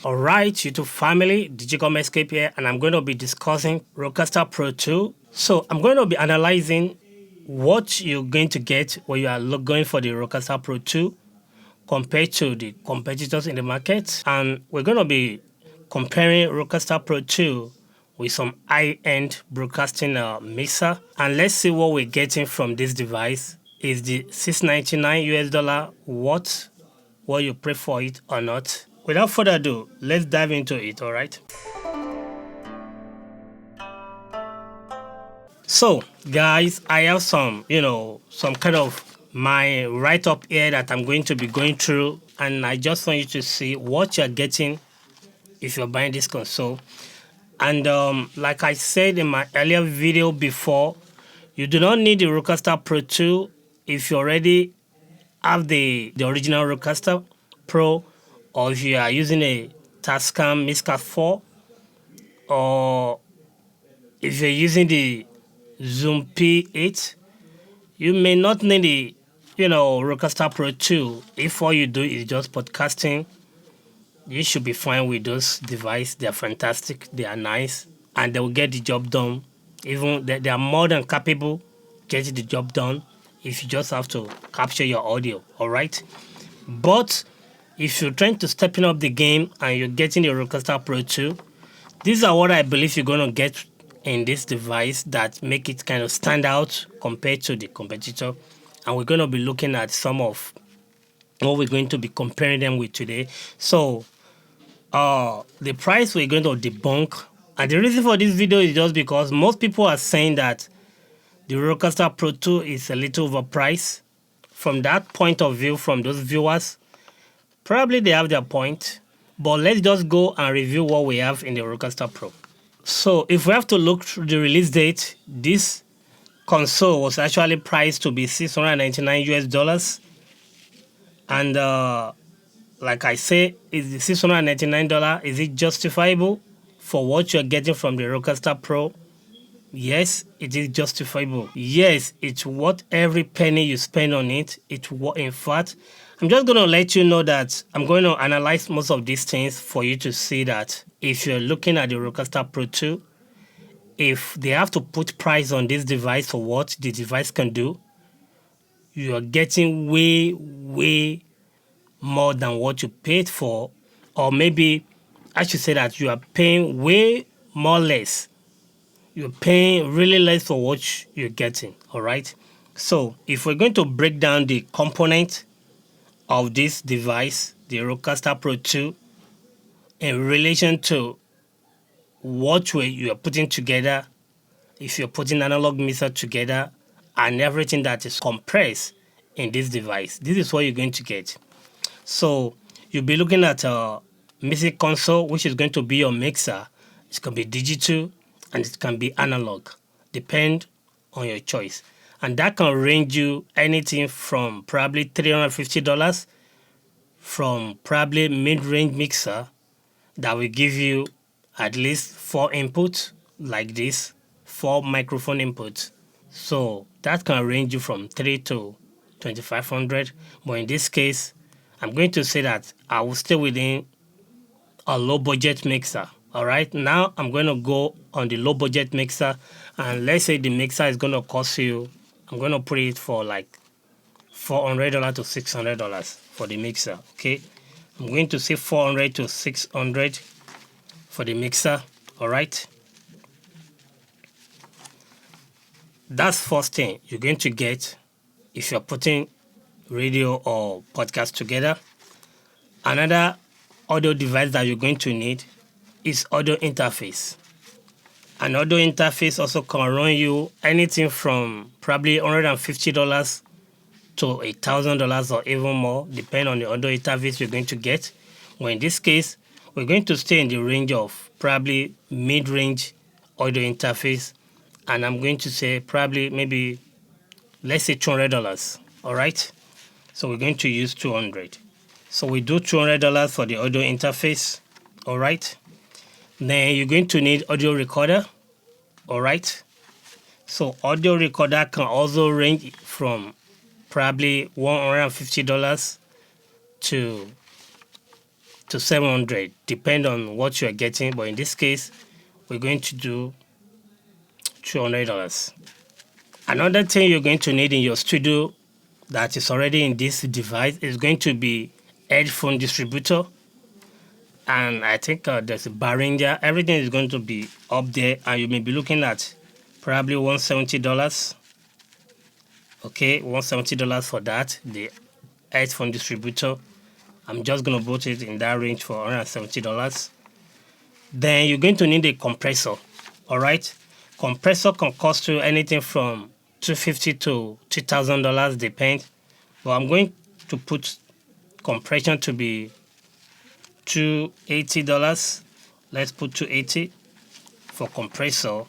Alright, YouTube family, Digicom Escape here, and I'm going to be discussing Rodecaster Pro II. So I'm going to be analyzing what you're going to get when you are going for the Rodecaster Pro II compared to the competitors in the market. And we're going to be comparing Rodecaster Pro II with some high-end broadcasting mixer. And let's see what we're getting from this device. Is the $699 US worth what you pay for it or not? Without further ado, let's dive into it, all right? So, guys, I have some kind of my write-up here that I'm going to be going through, and I just want you to see what you're getting if you're buying this console. And like I said in my earlier video before, you do not need the Rodecaster Pro II if you already have the original Rodecaster Pro, or if you are using a Tascam Miscat 4, or if you're using the Zoom P8, you may not need the Rodecaster Pro 2. If all you do is just podcasting, you should be fine with those devices. They are fantastic, they are nice, and they will get the job done. Even they are more than capable getting the job done if you just have to capture your audio, all right? But if you're trying to stepping up the game and you're getting the Rodecaster Pro 2, these are what I believe you're going to get in this device that make it kind of stand out compared to the competitor. And we're going to be looking at some of what we're going to be comparing them with today. So the price we're going to debunk, and the reason for this video is just because most people are saying that the Rodecaster Pro 2 is a little overpriced. From that point of view, from those viewers, probably they have their point. But let's just go and review what we have in the Rodecaster Pro. So if we have to look through the release date, this console was actually priced to be $699 US. And like I say, is the $699, is it justifiable for what you're getting from the Rodecaster Pro? Yes, it is justifiable. Yes, it's worth every penny you spend on it. In fact, I'm just going to let you know that I'm going to analyze most of these things for you to see that if you're looking at the Rodecaster Pro 2, if they have to put price on this device for what the device can do, you are getting way, way more than what you paid for. Or maybe I should say that you are paying way more less. You're paying really less for what you're getting, all right? So if we're going to break down the component of this device, the Rodecaster Pro 2, in relation to what way you are putting together, if you're putting analog mixer together, and everything that is compressed in this device, this is what you're going to get. So you'll be looking at a music console, which is going to be your mixer. It can be digital and it can be analog, depend on your choice. And that can range you anything from probably $350 from probably mid-range mixer that will give you at least 4 inputs like this, 4 microphone inputs. So that can range you from 3 to 2500. But in this case, I'm going to say that I will stay within a low budget mixer. All right, now I'm going to go on the low budget mixer, and let's say the mixer is going to cost you, I'm going to put it for like $400 to $600 for the mixer. Okay, I'm going to say $400 to $600 for the mixer. All right, that's first thing you're going to get if you're putting radio or podcast together. Another audio device that you're going to need is audio interface. An audio interface also can run you anything from probably $150 to $1,000 or even more, depending on the audio interface you're going to get. Well, in this case, we're going to stay in the range of probably mid-range audio interface, and I'm going to say probably maybe, let's say $200. All right, so we're going to use 200. So we do $200 for the audio interface. All right, then you're going to need audio recorder. All right, so audio recorder can also range from probably $150 to to 700, depend on what you are getting. But in this case, we're going to do $200. Another thing you're going to need in your studio that is already in this device is going to be headphone distributor, and I think there's a Behringer. Everything is going to be up there, and you may be looking at probably $170. Okay, $170 for that, the headphone distributor. I'm just going to put it in that range for $170. Then you're going to need a compressor. All right, compressor can cost you anything from $250 to $2,000, depend. But I'm going to put compression to be $280. Let's put $280 for compressor.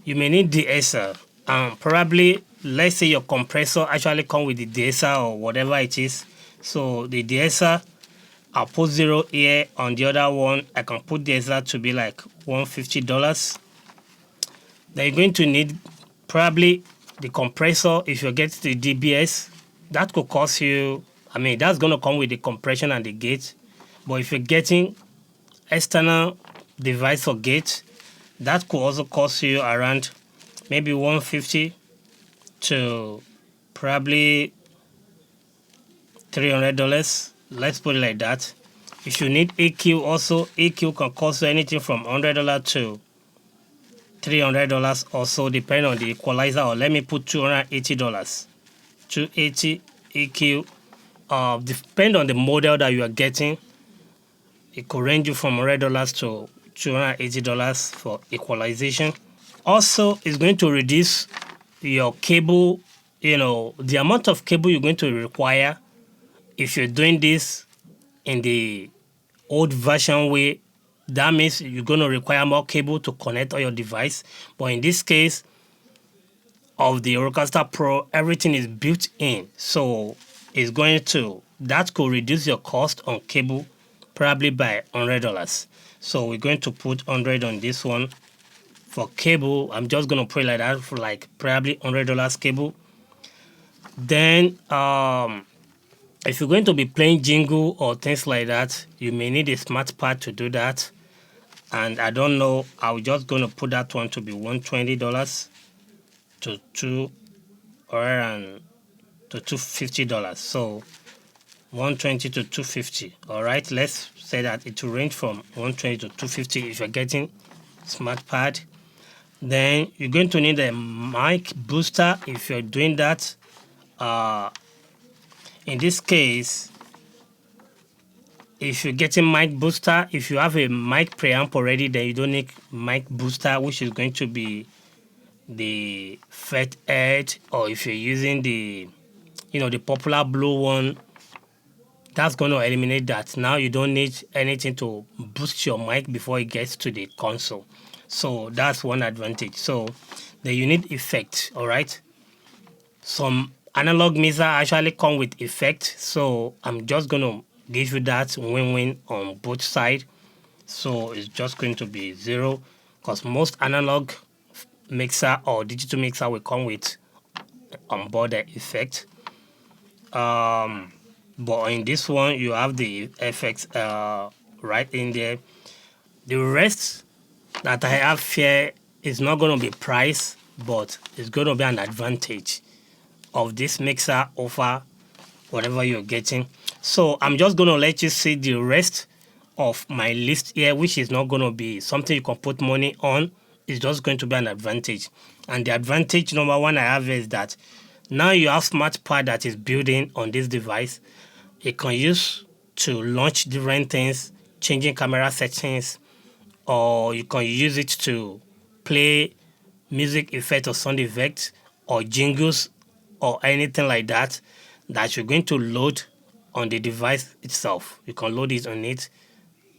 You may need de-esser. Probably, let's say your compressor actually come with the de-esser or whatever it is. So the de-esser, I'll put 0 here. On the other one, I can put de-esser to be like $150. Then you're going to need probably the compressor. If you get the DBS, that could cost you, I mean, that's going to come with the compression and the gate. But if you're getting external device for gate, that could also cost you around maybe $150 to probably $300. Let's put it like that. If you need EQ also, EQ can cost you anything from $100 to $300 also, depending on the equalizer. Or let me put $280. 280 EQ. Depend on the model that you are getting. It could range you from $100 to $280 for equalization. Also, it's going to reduce your cable, the amount of cable you're going to require if you're doing this in the old version way. That means you're going to require more cable to connect all your device. But in this case of the Rodecaster Pro, everything is built in. So it's going to, that could reduce your cost on cable probably by $100. So we're going to put 100 on this one. For cable, I'm just going to put it like that for like probably $100 cable. Then if you're going to be playing jingle or things like that, you may need a smart pad to do that. And I don't know, I'm just going to put that one to be $120 to $250. So $120 to $250. All right, let's say that it will range from $120 to $250 if you're getting smart pad. Then you're going to need a mic booster if you're doing that. In this case, if you're getting mic booster, if you have a mic preamp already, then you don't need mic booster, which is going to be the Fat Edge, or if you're using the popular blue one, that's going to eliminate that. Now you don't need anything to boost your mic before it gets to the console. So that's one advantage. So then you need effect. All right, some analog mixer actually come with effect, so I'm just going to give you that win-win on both sides. So it's just going to be 0, because most analog mixer or digital mixer will come with onboard the effect. But in this one, you have the effects right in there. The rest that I have here is not going to be price, but it's going to be an advantage of this mixer over whatever you're getting. So I'm just going to let you see the rest of my list here, which is not going to be something you can put money on. It's just going to be an advantage. And the advantage number one I have is that now you have smart pad that is built in on this device. You can use to launch different things, changing camera settings, or you can use it to play music effect or sound effects or jingles or anything like that you're going to load on the device itself. You can load it on it,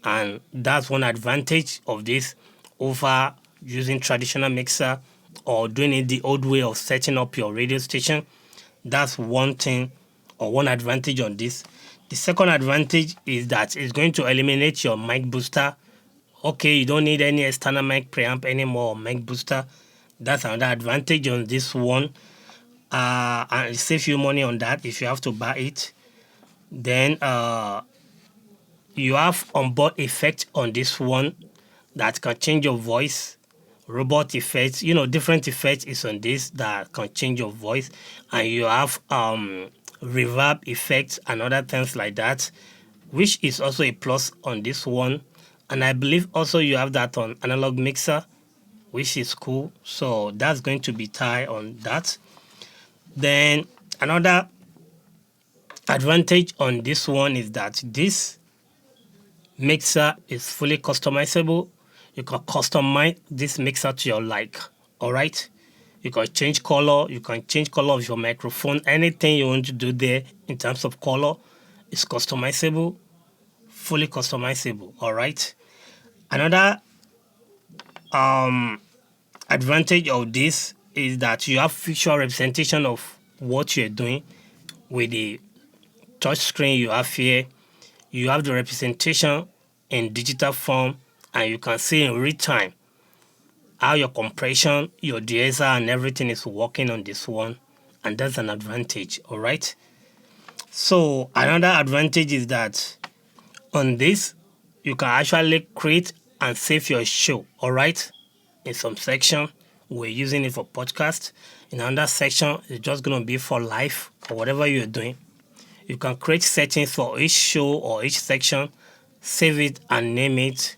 and that's one advantage of this over using traditional mixer or doing it the old way of setting up your radio station. That's one thing or one advantage on this. The second advantage is that it's going to eliminate your mic booster. Okay, you don't need any external mic preamp anymore or mic booster. That's another advantage on this one. And it saves you money on that if you have to buy it. Then you have onboard effect on this one that can change your voice. Robot effects, different effects is on this that can change your voice, and you have reverb effects and other things like that, which is also a plus on this one. And I believe also you have that on analog mixer, which is cool. So that's going to be tied on that. Then another advantage on this one is that this mixer is fully customizable. You can customize this mixer to your like. All right. You can change color. You can change color of your microphone. Anything you want to do there in terms of color is customizable, fully customizable. All right. Another advantage of this is that you have visual representation of what you're doing with the touch screen you have here. You have the representation in digital form, and you can see in real time how your compression, your de-esser, and everything is working on this one, and that's an advantage. All right. So another advantage is that on this, you can actually create and save your show. All right. In some section, we're using it for podcast. In another section, it's just going to be for live or whatever you're doing. You can create settings for each show or each section, save it and name it,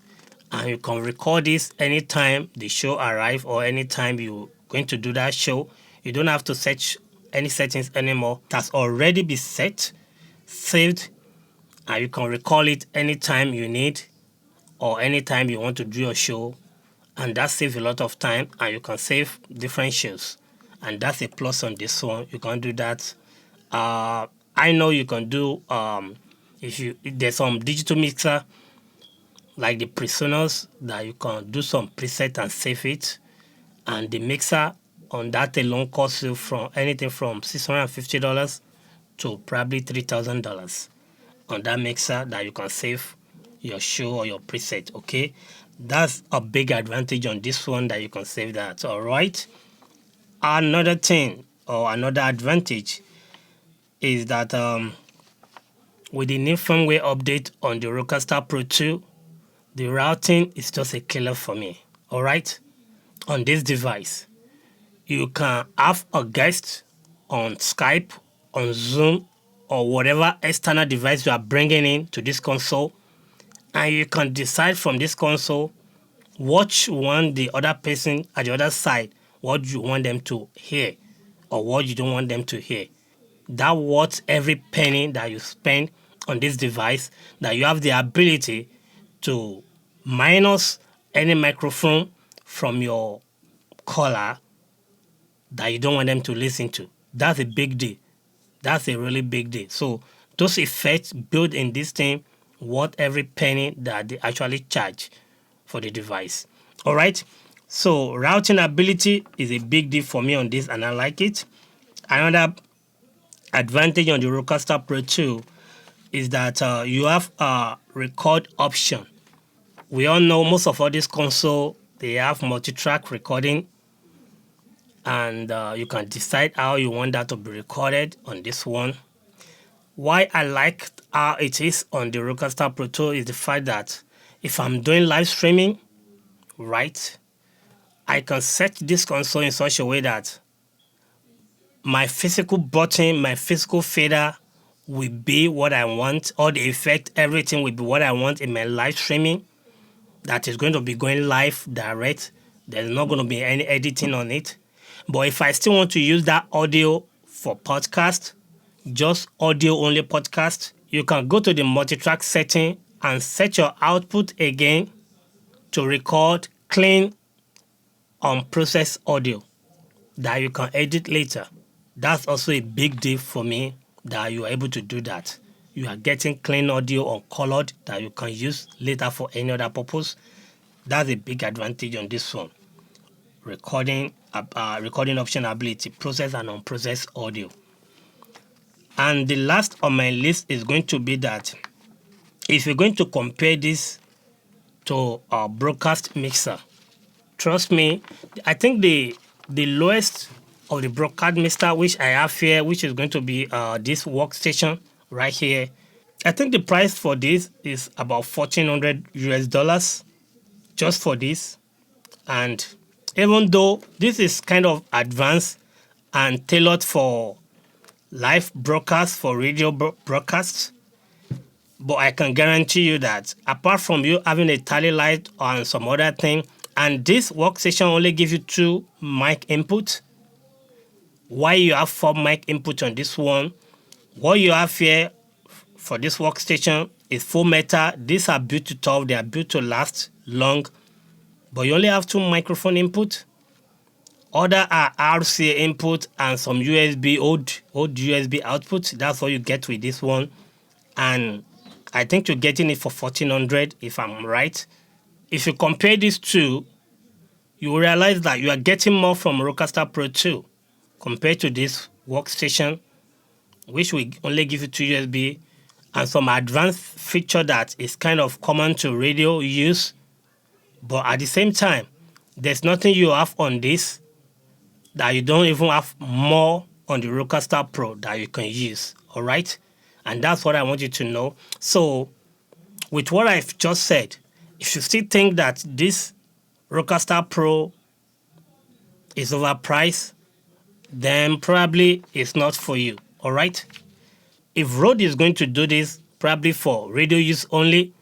and you can record this anytime the show arrives or anytime you're going to do that show. You don't have to set any settings anymore. That's already been set, saved, and you can recall it anytime you need or anytime you want to do your show. And that saves a lot of time, and you can save different shows. And that's a plus on this one. You can do that. I know you can do if there's some digital mixer like the Presoners that you can do some preset and save it, and the mixer on that alone costs you from anything from $650 to probably $3,000 on that mixer that you can save your show or your preset. Okay, that's a big advantage on this one that you can save that. All right. Another thing or another advantage is that with the new firmware update on the Rodecaster Pro II, the routing is just a killer for me. All right. On this device, you can have a guest on Skype, on Zoom, or whatever external device you are bringing in to this console, and you can decide from this console what you want the other person at the other side, what you want them to hear or what you don't want them to hear. That worth every penny that you spend on this device, that you have the ability to minus any microphone from your caller that you don't want them to listen to. That's a big deal. That's a really big deal. So those effects built in this thing worth every penny that they actually charge for the device. All right. So routing ability is a big deal for me on this, and I like it. Another advantage on the Rodecaster Pro II is that you have a record option. We all know most of all these console, they have multi-track recording, and you can decide how you want that to be recorded on this one. Why I like how it is on the Rodecaster Pro II is the fact that if I'm doing live streaming, right, I can set this console in such a way that my physical button, my physical fader will be what I want. All the effect, everything will be what I want in my live streaming. That is going to be going live direct. There's not going to be any editing on it. But if I still want to use that audio for podcast, just audio only podcast, you can go to the multi-track setting and set your output again to record clean unprocessed audio that you can edit later. That's also a big deal for me that you are able to do that. You are getting clean audio uncolored that you can use later for any other purpose. That's a big advantage on this one. Recording option ability, process and unprocessed audio. And the last on my list is going to be that if you're going to compare this to a broadcast mixer, trust me, I think the lowest of the broadcast mixer which I have here, which is going to be this workstation right here, I think the price for this is about 1,400 US dollars just for this. And even though this is kind of advanced and tailored for live broadcasts, for radio broadcasts, but I can guarantee you that apart from you having a tally light and some other thing, and this workstation only gives you 2 mic inputs, why you have 4 mic input on this one, what you have here for this workstation is full metal. These are built to tough, they are built to last long, but you only have 2 microphone input. Other are RCA input and some USB, old USB output. That's what you get with this one. And I think you're getting it for 1,400 if I'm right. If you compare these two, you will realize that you are getting more from Rodecaster Pro II compared to this workstation, which will only give you 2 USB and some advanced feature that is kind of common to radio use. But at the same time, there's nothing you have on this that you don't even have more on the Rodecaster Pro that you can use. All right? And that's what I want you to know. So with what I've just said, if you still think that this Rodecaster Pro is overpriced, then probably it's not for you. All right? If Rode is going to do this probably for radio use only,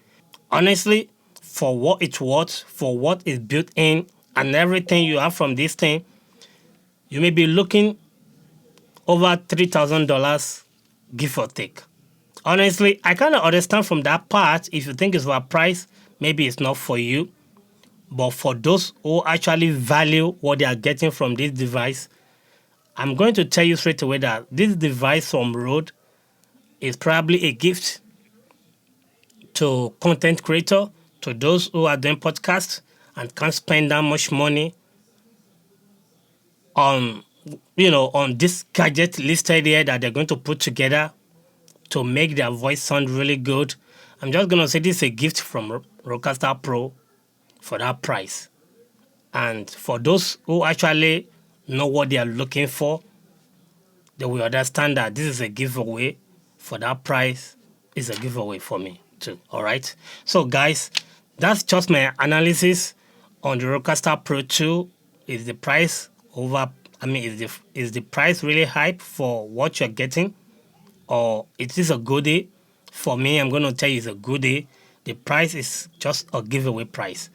honestly, for what it's worth, for what is built in and everything you have from this thing, you may be looking over $3,000, give or take. Honestly, I kind of understand from that part. If you think it's overpriced, maybe it's not for you. But for those who actually value what they are getting from this device, I'm going to tell you straight away that this device from Rode is probably a gift to content creator, to those who are doing podcasts and can't spend that much money on, on this gadget listed here that they're going to put together to make their voice sound really good. I'm just going to say this is a gift from Rodecaster Pro for that price. And for those who actually know what they are looking for, they will understand that this is a giveaway. For that price, it's a giveaway for me too. All right. So guys, that's just my analysis on the Rodecaster Pro II. Is the price over? I mean, is the price really hype for what you're getting, or it is a goodie? For me, I'm going to tell you it's a goodie. The price is just a giveaway price.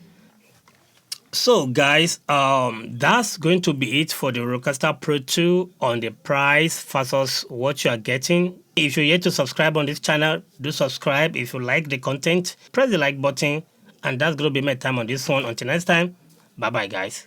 So guys, that's going to be it for the Rodecaster Pro II on the price versus what you are getting. If you're yet to subscribe on this channel, do subscribe. If you like the content, press the like button. And that's going to be my time on this one. Until next time, bye-bye guys.